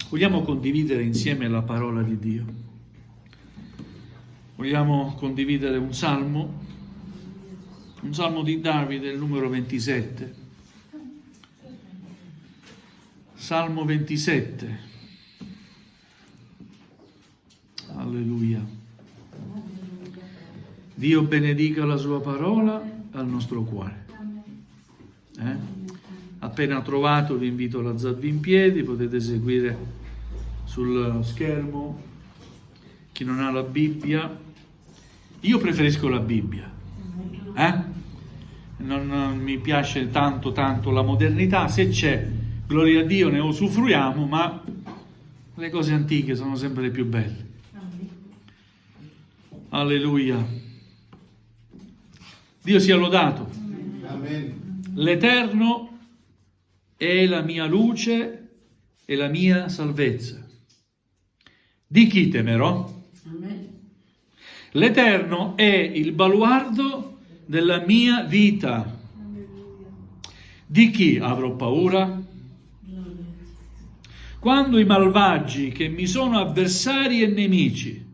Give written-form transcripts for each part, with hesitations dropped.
Vogliamo condividere insieme la parola di Dio. Vogliamo condividere un salmo di Davide, il numero 27. Salmo 27. Alleluia. Dio benedica la sua parola al nostro cuore. Appena trovato vi invito a alzarvi in piedi, potete seguire sul schermo. Chi non ha la Bibbia, io preferisco la Bibbia. Non mi piace tanto la modernità. Se c'è, gloria a Dio, ne usufruiamo, ma le cose antiche sono sempre le più belle. Alleluia. Dio sia lodato. Amen. L'Eterno è la mia luce e la mia salvezza. Di chi temerò? L'Eterno è il baluardo della mia vita. Di chi avrò paura? Quando i malvagi, che mi sono avversari e nemici,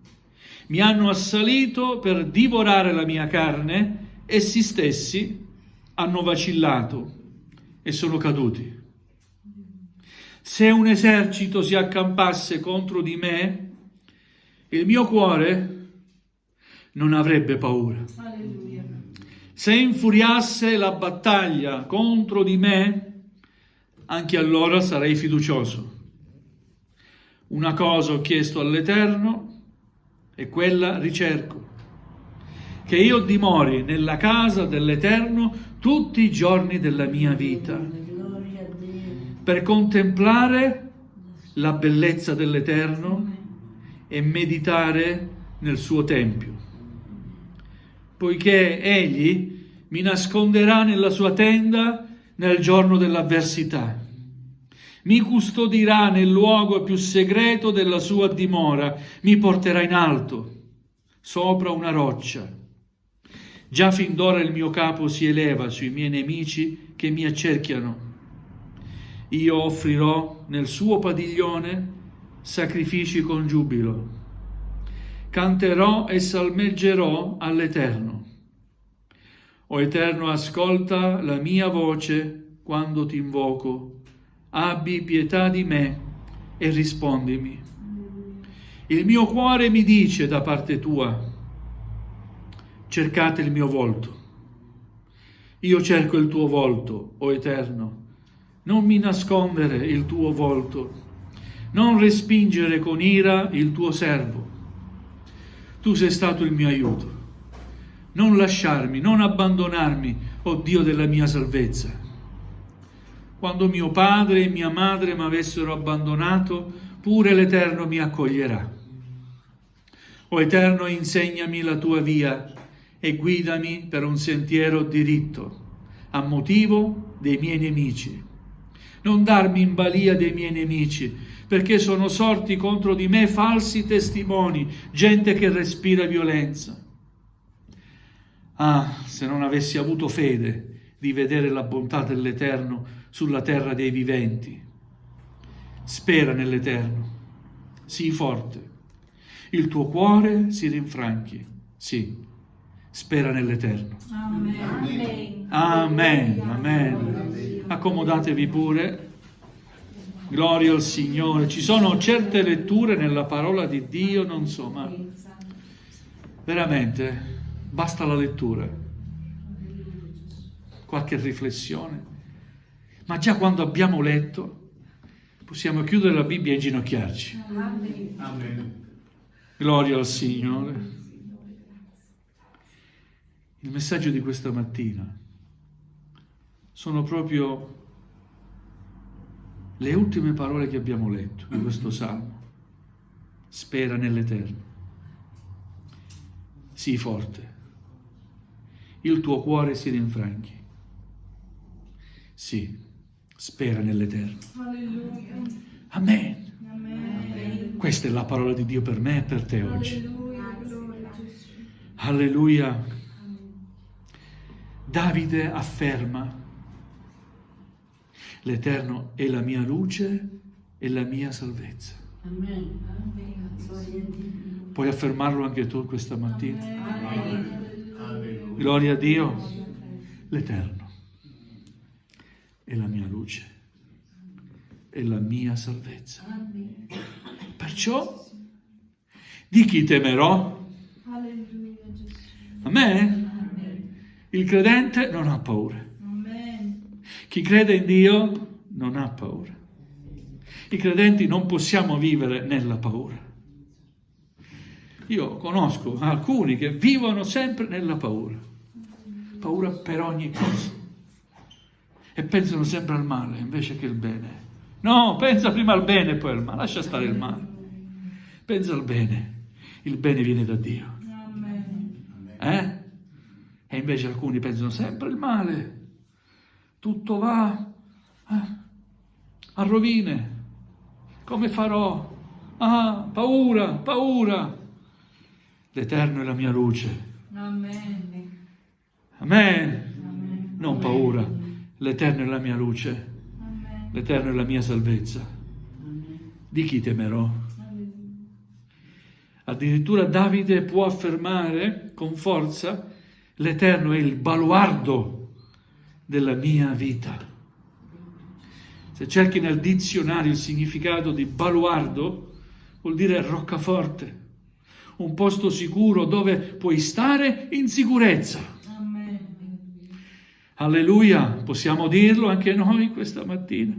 mi hanno assalito per divorare la mia carne, essi stessi hanno vacillato e sono caduti. Se un esercito si accampasse contro di me, il mio cuore non avrebbe paura. Alleluia. Se infuriasse la battaglia contro di me, anche allora sarei fiducioso. Una cosa ho chiesto all'Eterno e quella ricerco, che io dimori nella casa dell'Eterno tutti i giorni della mia vita, per contemplare la bellezza dell'Eterno e meditare nel suo tempio, poiché Egli mi nasconderà nella sua tenda nel giorno dell'avversità, mi custodirà nel luogo più segreto della sua dimora, mi porterà in alto, sopra una roccia. Già fin d'ora il mio capo si eleva sui miei nemici che mi accerchiano. Io offrirò nel suo padiglione sacrifici con giubilo. Canterò e salmeggerò all'Eterno. O Eterno, ascolta la mia voce quando ti invoco. Abbi pietà di me e rispondimi. Il mio cuore mi dice da parte tua: cercate il mio volto. Io cerco il tuo volto, o Eterno. Non mi nascondere il tuo volto, non respingere con ira il tuo servo. Tu sei stato il mio aiuto. Non lasciarmi, non abbandonarmi, o Dio della mia salvezza. Quando mio padre e mia madre mi avessero abbandonato, pure l'Eterno mi accoglierà. O Eterno, insegnami la tua via e guidami per un sentiero diritto, a motivo dei miei nemici. Non darmi in balia dei miei nemici, perché sono sorti contro di me falsi testimoni, gente che respira violenza. Ah, se non avessi avuto fede di vedere la bontà dell'Eterno sulla terra dei viventi. Spera nell'Eterno, sii forte, il tuo cuore si rinfranchi, sì, spera nell'Eterno. Amen. Amen, amen. Accomodatevi pure. Gloria al Signore. Ci sono certe letture nella parola di Dio, non so, ma veramente basta la lettura, qualche riflessione. Ma già quando abbiamo letto possiamo chiudere la Bibbia e inginocchiarci. Amen. Gloria al Signore. Il messaggio di questa mattina sono proprio le ultime parole che abbiamo letto in questo salmo. Spera nell'Eterno. Sii forte. Il tuo cuore si rinfranchi. Sì, spera nell'Eterno. Alleluia. Amen. Amen. Questa è la parola di Dio per me e per te oggi. Alleluia. Gloria a Gesù. Alleluia. Davide afferma: l'Eterno è la mia luce e la mia salvezza. Amen. Gloria a Dio. Puoi affermarlo anche tu questa mattina? Alleluia. Gloria a Dio, l'Eterno è la mia luce e la mia salvezza. Perciò di chi temerò? Alleluia, Gesù. A me? Il credente non ha paura. Amen. Chi crede in Dio non ha paura. I credenti non possiamo vivere nella paura. Io conosco alcuni che vivono sempre nella paura. Paura per ogni cosa. E pensano sempre al male invece che al bene. No, pensa prima al bene e poi al male. Lascia stare il male. Pensa al bene. Il bene viene da Dio. Amen. E invece alcuni pensano sempre al male. Tutto va a rovine. Come farò? Ah, paura, paura. L'Eterno è la mia luce. Amen. Amen. Non paura. L'Eterno è la mia luce. Amen. L'Eterno è la mia salvezza. Di chi temerò? Addirittura Davide può affermare con forza: l'Eterno è il baluardo della mia vita. Se cerchi nel dizionario il significato di baluardo, vuol dire roccaforte, un posto sicuro dove puoi stare in sicurezza. Amen. Alleluia, possiamo dirlo anche noi questa mattina.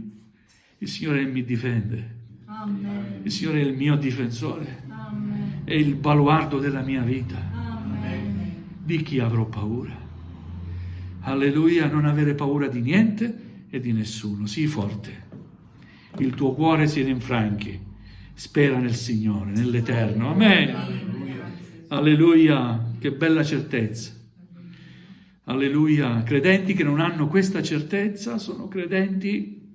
Il Signore mi difende, Amen. il Signore è il mio difensore, Amen. è il baluardo della mia vita. Amen. Di chi avrò paura? Alleluia, non avere paura di niente e di nessuno. Sii forte. Il tuo cuore si rinfranchi. Spera nel Signore, nell'Eterno. Amen. Alleluia, che bella certezza. Alleluia. Credenti che non hanno questa certezza sono credenti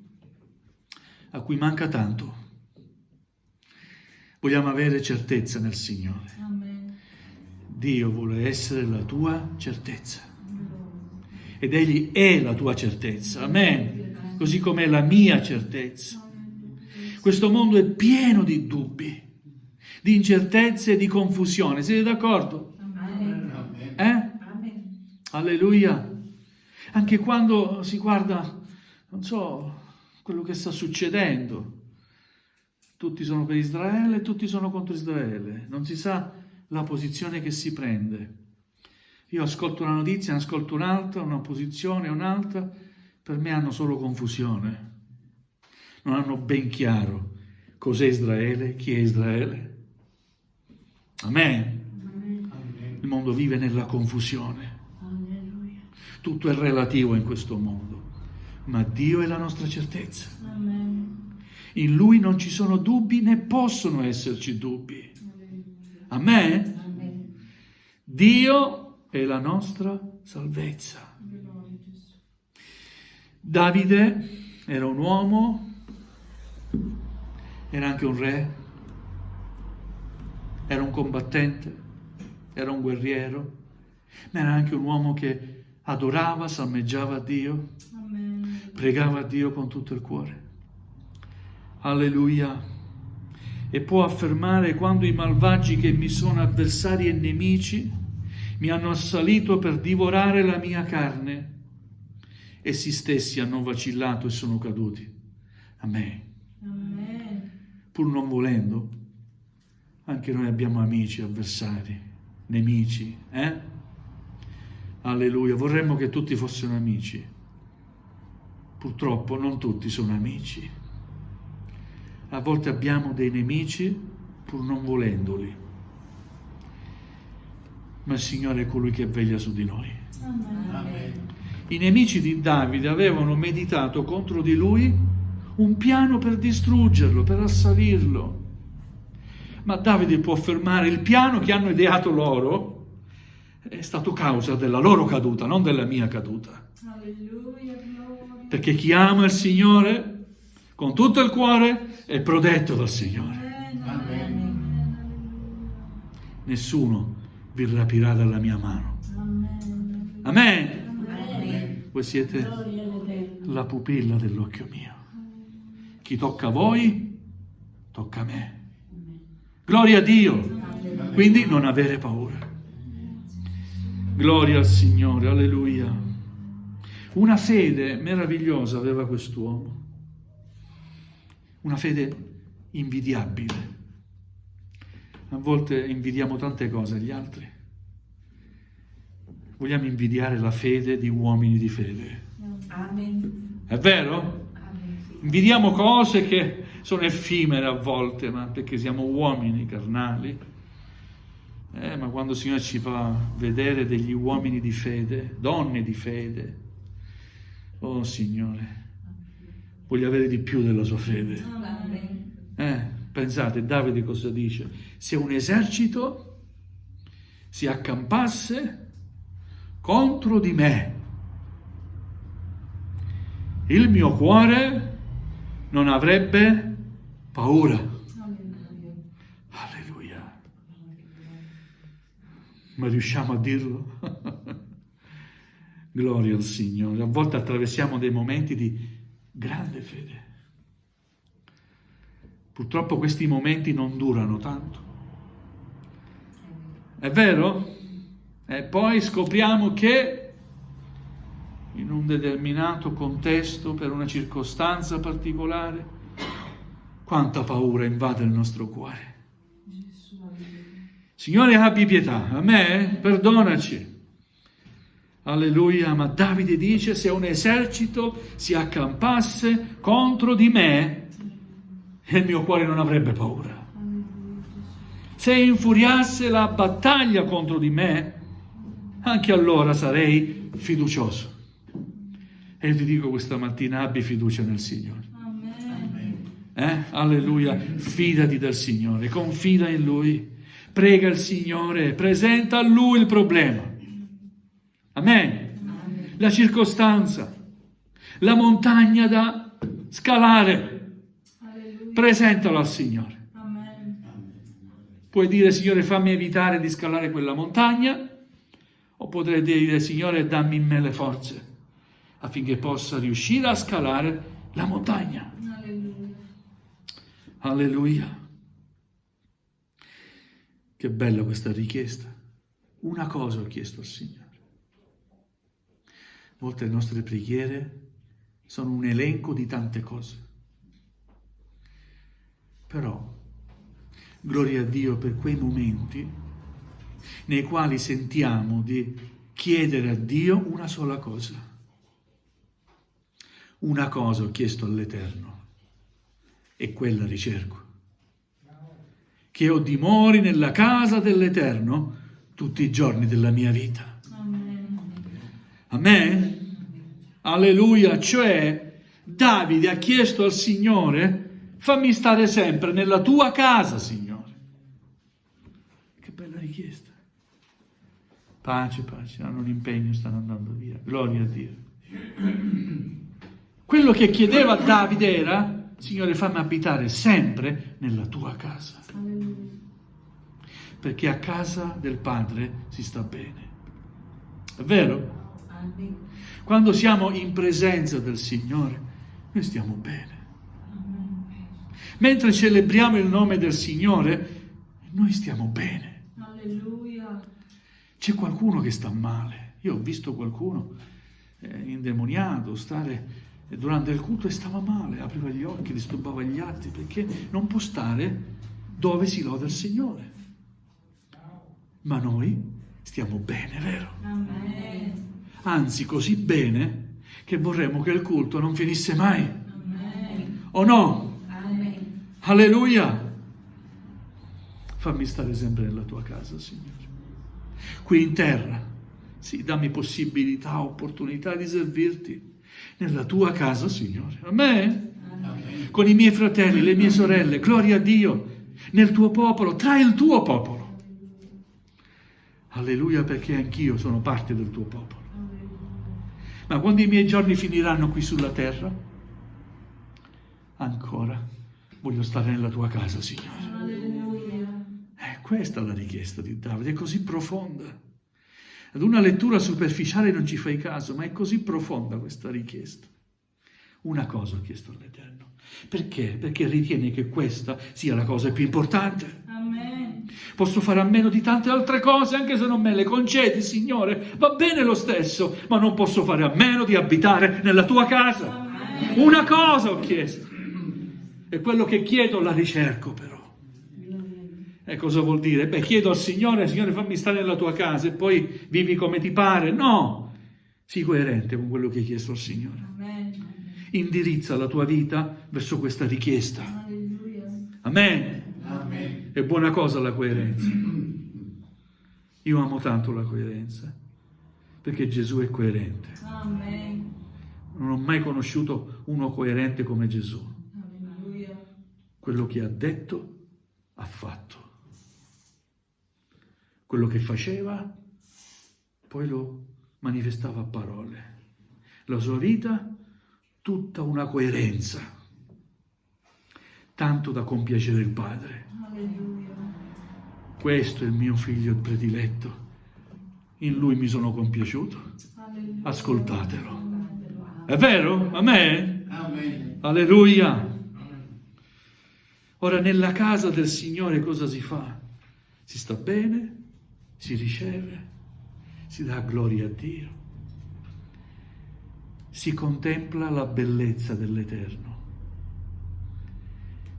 a cui manca tanto. Vogliamo avere certezza nel Signore. Amen. Dio vuole essere la tua certezza. Ed Egli è la tua certezza. Amen. Così come è la mia certezza. Questo mondo è pieno di dubbi, di incertezze e di confusione. Siete d'accordo? Amen. Amen. Alleluia. Anche quando si guarda, non so, quello che sta succedendo. Tutti sono per Israele, tutti sono contro Israele. Non si sa la posizione che si prende. Io ascolto una notizia, ne ascolto un'altra, una posizione, un'altra. Per me hanno solo confusione. Non hanno ben chiaro cos'è Israele, chi è Israele. Amen. Il mondo vive nella confusione. Alleluia. Tutto è relativo in questo mondo, ma Dio è la nostra certezza. Amen. In Lui non ci sono dubbi né possono esserci dubbi. Amen. Amen. Dio è la nostra salvezza. Gloria a Gesù. Davide era un uomo, era anche un re, era un combattente, era un guerriero, ma era anche un uomo che adorava, salmeggiava a Dio, Amen. pregava a Dio con tutto il cuore. Alleluia. E può affermare: quando i malvagi che mi sono avversari e nemici mi hanno assalito per divorare la mia carne, essi stessi hanno vacillato e sono caduti. Amen. Amen. Pur non volendo, anche noi abbiamo amici, avversari, nemici, Alleluia. Vorremmo che tutti fossero amici. Purtroppo non tutti sono amici. A volte abbiamo dei nemici pur non volendoli. Ma il Signore è colui che veglia su di noi. Amen. I nemici di Davide avevano meditato contro di lui un piano per distruggerlo, per assalirlo. Ma Davide può affermare: il piano che hanno ideato loro è stato causa della loro caduta, non della mia caduta. Alleluia, gloria. Perché chi ama il Signore con tutto il cuore è protetto dal Signore. Amen. Amen. Amen. Nessuno vi rapirà dalla mia mano. Amen. Amen. Amen. Voi siete Gloria all'Eterno. la pupilla dell'occhio mio. Chi tocca voi tocca a me. Gloria a Dio. Quindi non avere paura. Gloria al Signore, alleluia. Una fede meravigliosa aveva quest'uomo. Una fede invidiabile. A volte invidiamo tante cose agli altri. Vogliamo invidiare la fede di uomini di fede. Amen. È vero? Amen. Invidiamo cose che sono effimere a volte, ma perché siamo uomini carnali. Ma quando il Signore ci fa vedere degli uomini di fede, donne di fede, oh Signore, voglio avere di più della sua fede. Amen. Pensate, Davide cosa dice? Se un esercito si accampasse contro di me, il mio cuore non avrebbe paura. Alleluia. Ma riusciamo a dirlo? Gloria al Signore. A volte attraversiamo dei momenti di grande fede. Purtroppo questi momenti non durano tanto. È vero? E poi scopriamo che in un determinato contesto, per una circostanza particolare, quanta paura invade il nostro cuore. Signore, abbi pietà. A me, perdonaci. Alleluia. Ma Davide dice, se un esercito si accampasse contro di me, il mio cuore non avrebbe paura. Se infuriasse la battaglia contro di me, anche allora sarei fiducioso. E vi dico questa mattina, abbi fiducia nel Signore. Alleluia. Fidati del Signore, confida in Lui, prega il Signore, presenta a Lui il problema. Amen. La circostanza, la montagna da scalare, presentalo al Signore. Puoi dire, Signore, fammi evitare di scalare quella montagna, o potrei dire, Signore, dammi in me le forze affinché possa riuscire a scalare la montagna. Alleluia. Che bella questa richiesta. Una cosa ho chiesto al Signore. Molte delle nostre preghiere sono un elenco di tante cose. Però, gloria a Dio per quei momenti nei quali sentiamo di chiedere a Dio una sola cosa. Una cosa ho chiesto all'Eterno e quella ricerco. Che io dimori nella casa dell'Eterno tutti i giorni della mia vita. Amen? Alleluia. Cioè, Davide ha chiesto al Signore, fammi stare sempre nella tua casa, Signore. Che bella richiesta. Pace, hanno un impegno, stanno andando via. Gloria a Dio. Quello che chiedeva a Davide era, Signore, fammi abitare sempre nella tua casa. Perché a casa del Padre si sta bene. È vero? Quando siamo in presenza del Signore, noi stiamo bene. Mentre celebriamo il nome del Signore, noi stiamo bene. Alleluia. C'è qualcuno che sta male. Io ho visto qualcuno indemoniato stare durante il culto e stava male, apriva gli occhi, disturbava gli altri, perché non può stare dove si loda il Signore. Ma noi stiamo bene, vero? Amen. Anzi, così bene che vorremmo che il culto non finisse mai. Amen. O no? Amen. Alleluia! Fammi stare sempre nella tua casa, Signore. Qui in terra, sì, dammi possibilità, opportunità di servirti nella tua casa, Signore. Amen? Amen. Con i miei fratelli, le mie sorelle, gloria a Dio, nel tuo popolo, tra il tuo popolo. Alleluia, perché anch'io sono parte del tuo popolo. Ma quando i miei giorni finiranno qui sulla terra, ancora voglio stare nella tua casa, Signore. Alleluia. Questa è la richiesta di Davide, è così profonda. Ad una lettura superficiale non ci fai caso, ma è così profonda questa richiesta. Una cosa ho chiesto all'Eterno. Perché? Perché ritiene che questa sia la cosa più importante. Amen. Posso fare a meno di tante altre cose, anche se non me le concedi, Signore. Va bene lo stesso, ma non posso fare a meno di abitare nella tua casa. Amen. Una cosa ho chiesto. E quello che chiedo la ricerco però. E cosa vuol dire? Beh, chiedo al Signore, fammi stare nella tua casa e poi vivi come ti pare. No! Sii coerente con quello che hai chiesto al Signore. Amen. Indirizza la tua vita verso questa richiesta. Alleluia. Amen. Amen. È buona cosa la coerenza. Io amo tanto la coerenza, perché Gesù è coerente. Amen. Non ho mai conosciuto uno coerente come Gesù. Alleluia. Quello che ha detto, ha fatto. Quello che faceva, poi lo manifestava a parole. La sua vita, tutta una coerenza, tanto da compiacere il Padre. Alleluia. Questo è il mio figlio prediletto, in lui mi sono compiaciuto. Alleluia. Ascoltatelo. È vero? Amen? Amen. Alleluia. Ora, nella casa del Signore cosa si fa? Si sta bene, si riceve, si dà gloria a Dio, si contempla la bellezza dell'Eterno.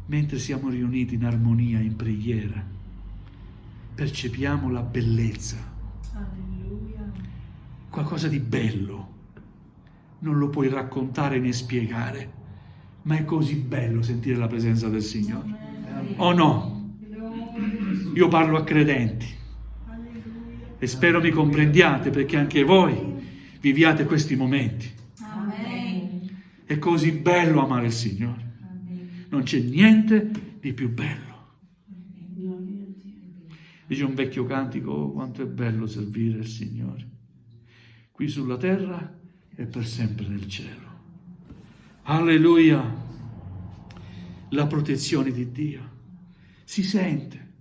Mentre siamo riuniti in armonia, in preghiera, percepiamo la bellezza, Alleluia. qualcosa di bello. Non lo puoi raccontare né spiegare, ma è così bello sentire la presenza del Signore. Amen. O no? Io parlo a credenti Alleluia. e spero mi comprendiate, perché anche voi viviate questi momenti. Amen. È così bello amare il Signore. Amen. Non c'è niente di più bello. Gloria a Dio. Dice un vecchio cantico: "Oh, quanto è bello servire il Signore, qui sulla terra e per sempre nel cielo." Alleluia! La protezione di Dio si sente,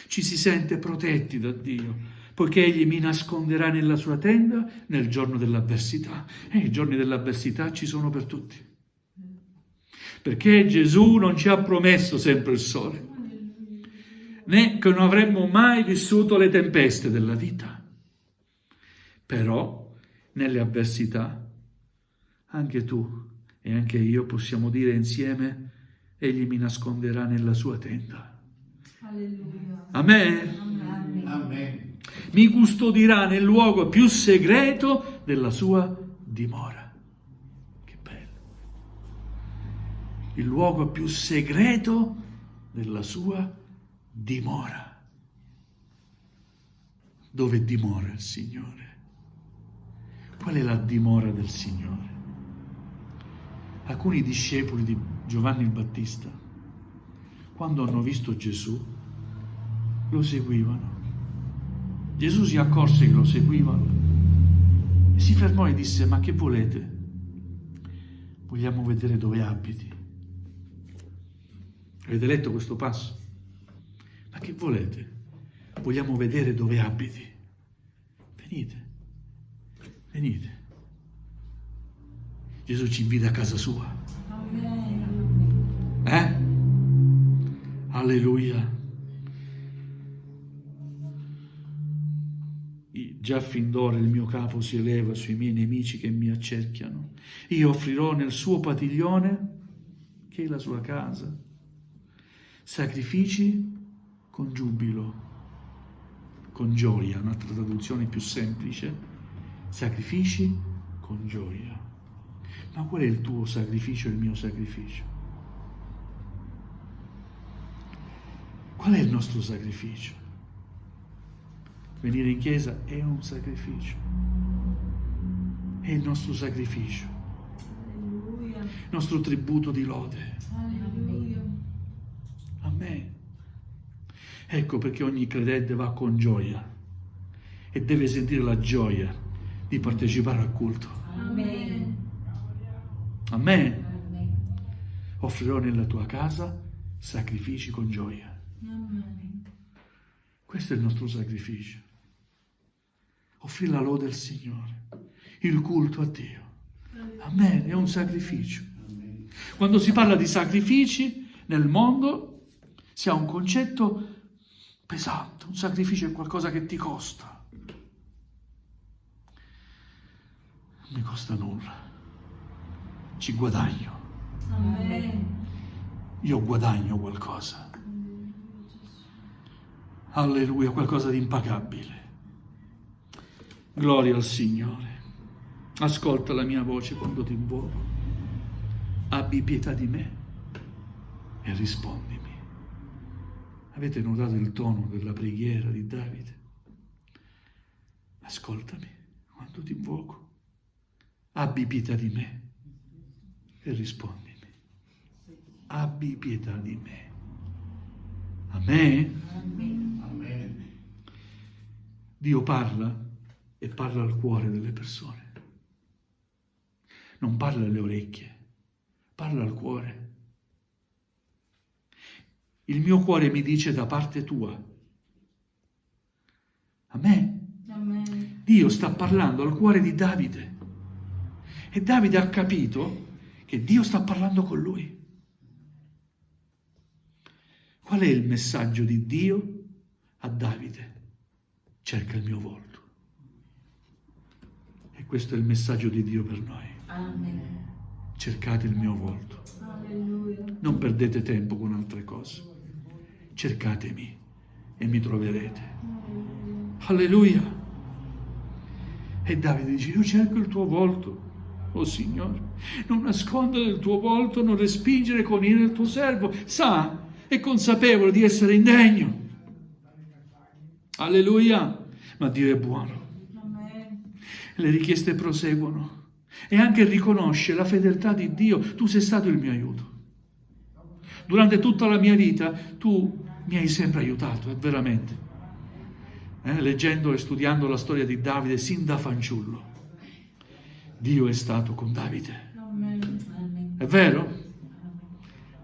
ci si sente protetti da Dio, poiché Egli mi nasconderà nella sua tenda nel giorno dell'avversità. E i giorni dell'avversità ci sono per tutti, perché Gesù non ci ha promesso sempre il sole, né che non avremmo mai vissuto le tempeste della vita. Però nelle avversità anche tu e anche io possiamo dire insieme: Egli mi nasconderà nella sua tenda. Alleluia. Amen. Amen. Amen. Mi custodirà nel luogo più segreto della sua dimora. Che bello. Il luogo più segreto della sua dimora. Dove dimora il Signore? Qual è la dimora del Signore? Alcuni discepoli di Giovanni il Battista, quando hanno visto Gesù, lo seguivano. Gesù si accorse che lo seguivano e si fermò e disse: "Ma che volete? Vogliamo vedere dove abiti." Avete letto questo passo? Ma che volete? Vogliamo vedere dove abiti. Venite, venite. Gesù ci invita a casa sua. Amen. Alleluia. Già fin d'ora il mio capo si eleva sui miei nemici che mi accerchiano. Io offrirò nel suo padiglione, che è la sua casa, sacrifici con giubilo, con gioia, un'altra traduzione più semplice, sacrifici con gioia. Ma qual è il tuo sacrificio e il mio sacrificio? Qual è il nostro sacrificio? Venire in chiesa è un sacrificio. È il nostro sacrificio, Alleluia. il nostro tributo di lode. Alleluia. Amen. Ecco perché ogni credente va con gioia e deve sentire la gioia di partecipare al culto. Amen. Amen. Offrirò nella tua casa sacrifici con gioia. Amen. Questo è il nostro sacrificio. Offrire la lode al Signore, il culto a Dio. Amen. È un sacrificio. Quando si parla di sacrifici nel mondo, si ha un concetto pesante. Un sacrificio è qualcosa che ti costa. Non mi costa nulla. Ci guadagno. Amen. Io guadagno qualcosa. Alleluia, qualcosa di impagabile. Gloria al Signore. Ascolta la mia voce quando ti invoco. Abbi pietà di me e rispondimi. Avete notato il tono della preghiera di Davide? Ascoltami quando ti invoco. Abbi pietà di me e rispondimi. Abbi pietà di me. Amen? Amen. Dio parla e parla al cuore delle persone. Non parla alle orecchie, parla al cuore. Il mio cuore mi dice da parte tua. Amen? Amen. Dio sta parlando al cuore di Davide. E Davide ha capito che Dio sta parlando con lui. Qual è il messaggio di Dio a Davide? Cerca il mio volto. E questo è il messaggio di Dio per noi. Amen. Cercate il mio volto. Alleluia. Non perdete tempo con altre cose. Cercatemi e mi troverete. Alleluia. E Davide dice, io cerco il tuo volto. Oh Signore, non nascondere il tuo volto, non respingere con ira il tuo servo. Sa, è consapevole di essere indegno. Alleluia. Ma Dio è buono. Amen. Le richieste proseguono. E anche riconosce la fedeltà di Dio. Tu sei stato il mio aiuto. Durante tutta la mia vita tu mi hai sempre aiutato, veramente. Leggendo e studiando la storia di Davide sin da fanciullo, Dio è stato con Davide. Amen. È vero?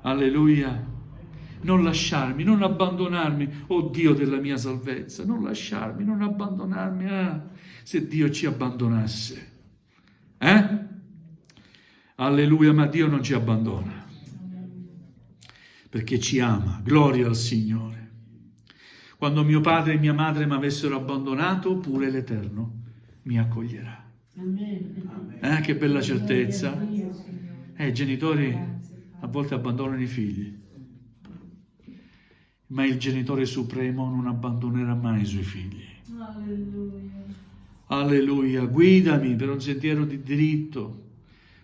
Alleluia. Non lasciarmi, non abbandonarmi, oh Dio della mia salvezza, non lasciarmi, non abbandonarmi. Se Dio ci abbandonasse. Alleluia, ma Dio non ci abbandona. Perché ci ama. Gloria al Signore. Quando mio padre e mia madre mi avessero abbandonato, pure l'Eterno mi accoglierà. Che bella certezza. I genitori a volte abbandonano i figli, ma il genitore supremo non abbandonerà mai i suoi figli. Alleluia. Alleluia. Guidami per un sentiero di diritto.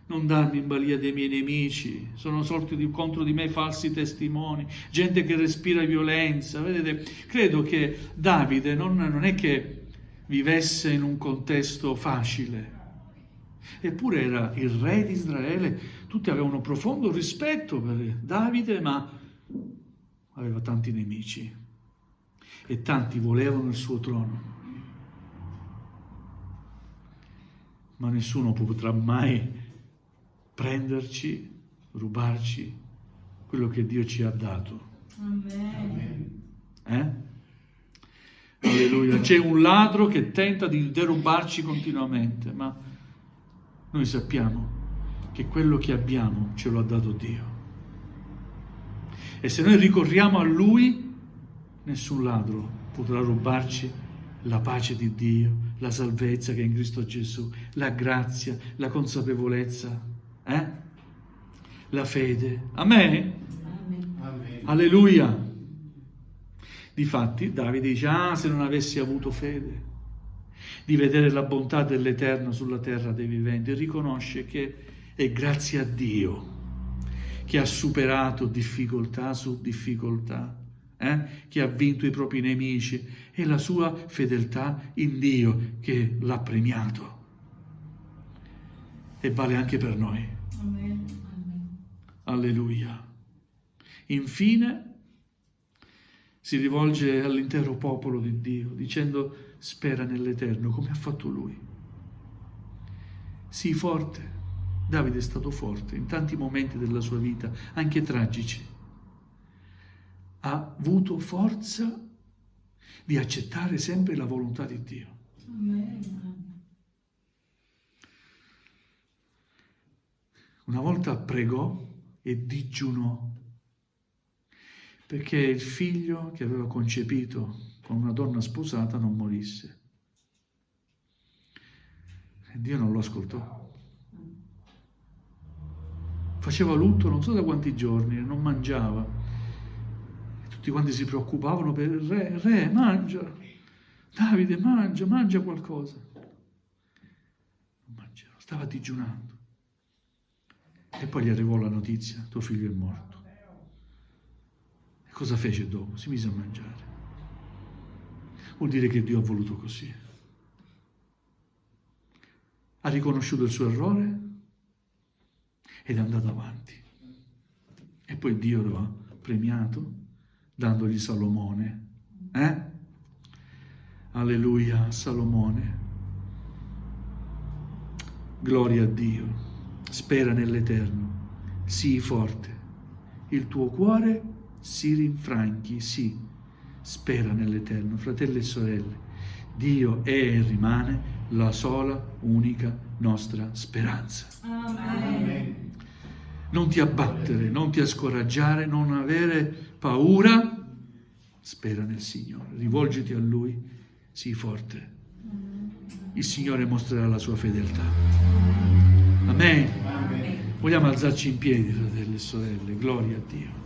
Non darmi in balia dei miei nemici. Sono sorti contro di me falsi testimoni, gente che respira violenza. Vedete, credo che Davide non è che vivesse in un contesto facile. Eppure era il re di Israele. Tutti avevano profondo rispetto per Davide, ma aveva tanti nemici. E tanti volevano il suo trono. Ma nessuno potrà mai prenderci, rubarci quello che Dio ci ha dato. Amen. Alleluia. C'è un ladro che tenta di derubarci continuamente, ma noi sappiamo che quello che abbiamo ce lo ha dato Dio. E se noi ricorriamo a Lui, nessun ladro potrà rubarci la pace di Dio, la salvezza che è in Cristo Gesù, la grazia, la consapevolezza, la fede. Amen? Amen. Alleluia. Difatti Davide dice, se non avessi avuto fede di vedere la bontà dell'Eterno sulla terra dei viventi, riconosce che è grazie a Dio che ha superato difficoltà su difficoltà, che ha vinto i propri nemici, e la sua fedeltà in Dio che l'ha premiato. E vale anche per noi. Amen. Alleluia. Infine si rivolge all'intero popolo di Dio dicendo, spera nell'Eterno come ha fatto Lui. Sii forte. Davide è stato forte in tanti momenti della sua vita, anche tragici. Ha avuto forza di accettare sempre la volontà di Dio. Amen. Una volta pregò e digiunò, perché il figlio che aveva concepito con una donna sposata non morisse. E Dio non lo ascoltò. Faceva lutto non so da quanti giorni, non mangiava. E tutti quanti si preoccupavano per il re. Re, mangia. Davide, mangia qualcosa. Non mangiava, stava digiunando. E poi gli arrivò la notizia, tuo figlio è morto. E cosa fece dopo? Si mise a mangiare. Vuol dire che Dio ha voluto così. Ha riconosciuto il suo errore ed è andato avanti. E poi Dio lo ha premiato dandogli Salomone. Alleluia, Salomone. Gloria a Dio. Spera nell'Eterno. Sii forte. Il tuo cuore si rinfranchi, sì. Spera nell'Eterno. Fratelli e sorelle, Dio è e rimane la sola, unica nostra speranza. Amen. Non ti abbattere, non ti scoraggiare, non avere paura. Spera nel Signore, rivolgiti a Lui, sii forte. Il Signore mostrerà la sua fedeltà. Amen. Amen. Vogliamo alzarci in piedi, fratelli e sorelle, gloria a Dio.